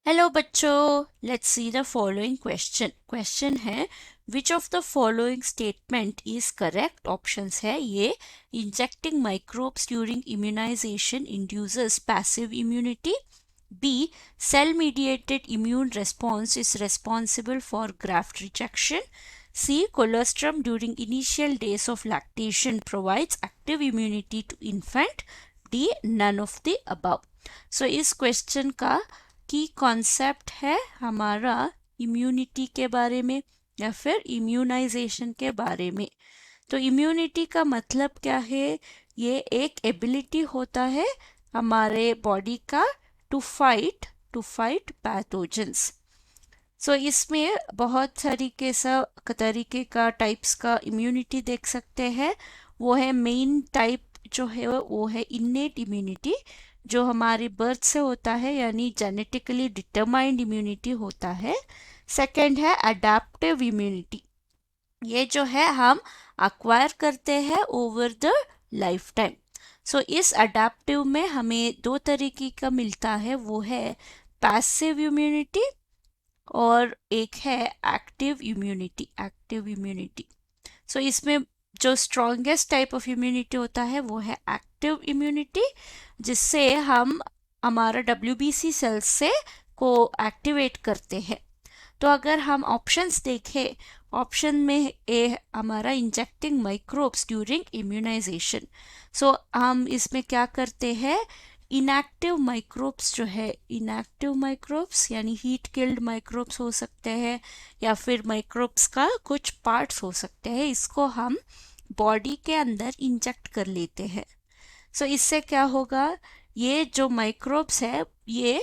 Hello बच्चों, let's see the following question है which of the following statement is correct. Options है ये injecting microbes during immunization induces passive immunity, B cell mediated immune response is responsible for graft rejection, C colostrum during initial days of lactation provides active immunity to infant, D none of the above। सो इस question का की concept है हमारा immunity के बारे में या फिर इम्यूनाइजेशन के बारे में। तो इम्यूनिटी का मतलब क्या है? ये एक एबिलिटी होता है हमारे बॉडी का टू फाइट पैथोजेंस। सो इसमें बहुत तरीके का टाइप्स का इम्यूनिटी देख सकते हैं। वो है मेन टाइप जो है वो है इन्नेट इम्यूनिटी, जो हमारे बर्थ से होता है, यानी जेनेटिकली डिटरमाइंड इम्यूनिटी होता है। सेकंड है अडेप्टिव इम्यूनिटी, ये जो है हम अक्वायर करते हैं ओवर द लाइफ टाइम। सो इस अडेप्टिव में हमें दो तरीके का मिलता है, वो है पैसिव इम्यूनिटी और एक है एक्टिव इम्यूनिटी। सो इसमें जो स्ट्रॉन्गेस्ट टाइप ऑफ इम्यूनिटी होता है वो है एक्टिव इम्यूनिटी, जिससे हम हमारा WBC सेल्स से को एक्टिवेट करते हैं। तो अगर हम ऑप्शंस देखें, ऑप्शन में ए हमारा इंजेक्टिंग माइक्रोब्स ड्यूरिंग इम्यूनाइजेशन। सो हम इसमें क्या करते हैं, इनएक्टिव माइक्रोब्स जो है, इनएक्टिव माइक्रोब्स यानी हीट किल्ड माइक्रोब्स हो सकते हैं या फिर माइक्रोब्स का कुछ पार्ट्स हो सकते हैं, इसको हम बॉडी के अंदर इंजेक्ट कर लेते हैं। सो इससे क्या होगा, ये जो माइक्रोब्स है ये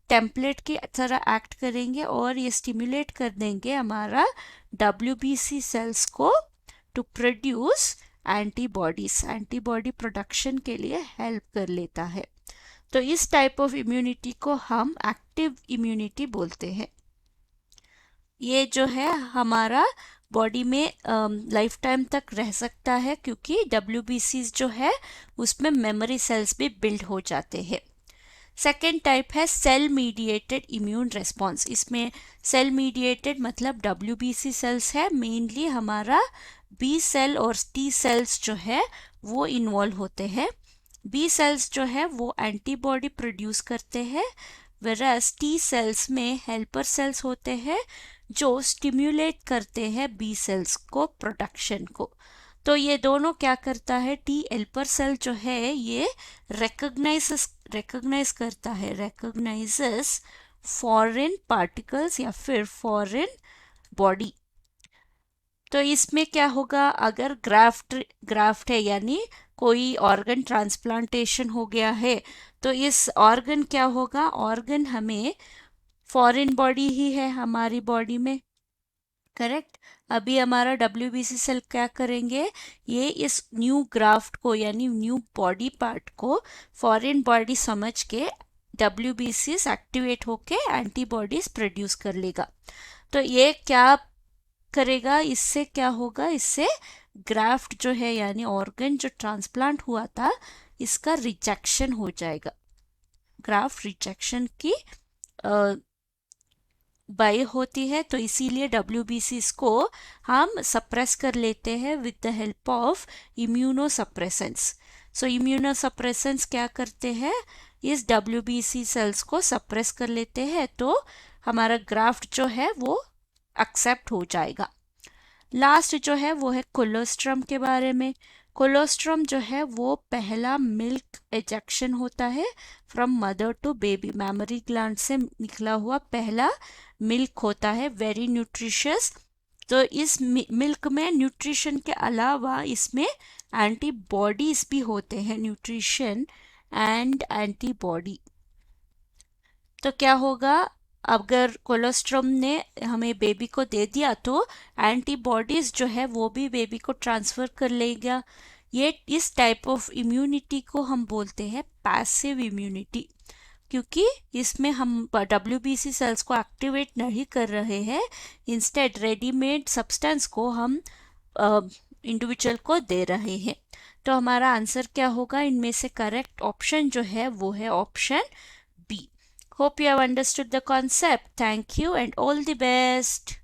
टेम्पलेट की तरह एक्ट करेंगे और ये स्टिमुलेट कर देंगे हमारा WBC सेल्स को टू प्रोड्यूस एंटीबॉडी प्रोडक्शन के लिए हेल्प कर लेता है। तो इस टाइप ऑफ इम्यूनिटी को हम एक्टिव इम्यूनिटी बोलते हैं। ये जो है हमारा बॉडी में लाइफ टाइम तक रह सकता है, क्योंकि WBC जो है उसमें मेमोरी सेल्स भी बिल्ड हो जाते हैं। सेकेंड टाइप है सेल मीडिएटेड इम्यून रेस्पॉन्स। इसमें सेल मीडिएटेड मतलब WBC सेल्स है, मेनली हमारा B सेल और T सेल्स जो है वो इन्वॉल्व होते हैं। B सेल्स जो है वो एंटीबॉडी प्रोड्यूस करते हैं, वेरास T सेल्स में हेल्पर सेल्स होते हैं जो स्टिम्युलेट करते हैं B सेल्स को प्रोडक्शन को। तो ये दोनों क्या करता है, T हेल्पर सेल जो है ये रिकॉग्नाइज करता है, रिकॉग्नाइजेस फॉरेन पार्टिकल्स या फिर फॉरेन बॉडी। तो इसमें क्या होगा, अगर ग्राफ्ट है यानी कोई ऑर्गन ट्रांसप्लांटेशन हो गया है, तो इस ऑर्गन क्या होगा, ऑर्गन हमें फॉरेन बॉडी ही है हमारी बॉडी में, करेक्ट। अभी हमारा WBC सेल क्या करेंगे, ये इस न्यू ग्राफ्ट को यानी न्यू बॉडी पार्ट को फॉरेन बॉडी समझ के WBC एक्टिवेट होके एंटीबॉडीज प्रोड्यूस कर लेगा। तो ये क्या करेगा, इससे क्या होगा, इससे ग्राफ्ट जो है यानी ऑर्गन जो ट्रांसप्लांट हुआ था इसका रिजेक्शन हो जाएगा। ग्राफ्ट रिजेक्शन की बाई होती है, तो इसीलिए WBC को हम सप्रेस कर लेते हैं with the help of immunosuppressants. So immunosuppressants क्या करते हैं, इस WBC सेल्स को सप्रेस कर लेते हैं, तो हमारा ग्राफ्ट जो है वो एक्सेप्ट हो जाएगा। लास्ट जो है वो है कोलोस्ट्रम के बारे में। कोलोस्ट्रम जो है वो पहला मिल्क एजेक्शन होता है from mother to baby, mammary gland से निकला हुआ पहला मिल्क होता है, वेरी न्यूट्रिशियस। तो इस मिल्क में न्यूट्रिशन के अलावा इसमें एंटीबॉडीज भी होते हैं, न्यूट्रिशन एंड एंटीबॉडी। तो क्या होगा, अगर कोलोस्ट्रम ने हमें बेबी को दे दिया तो एंटीबॉडीज जो है वो भी बेबी को ट्रांसफर कर लेगा। ये इस टाइप ऑफ इम्यूनिटी को हम बोलते हैं पैसिव इम्यूनिटी, क्योंकि इसमें हम WBC सेल्स को एक्टिवेट नहीं कर रहे हैं, इंस्टेड रेडीमेड सब्सटेंस को हम इंडिविजुअल को दे रहे हैं। तो हमारा आंसर क्या होगा, इनमें से करेक्ट ऑप्शन जो है वो है option B, Hope you have understood the concept. Thank you and all the best.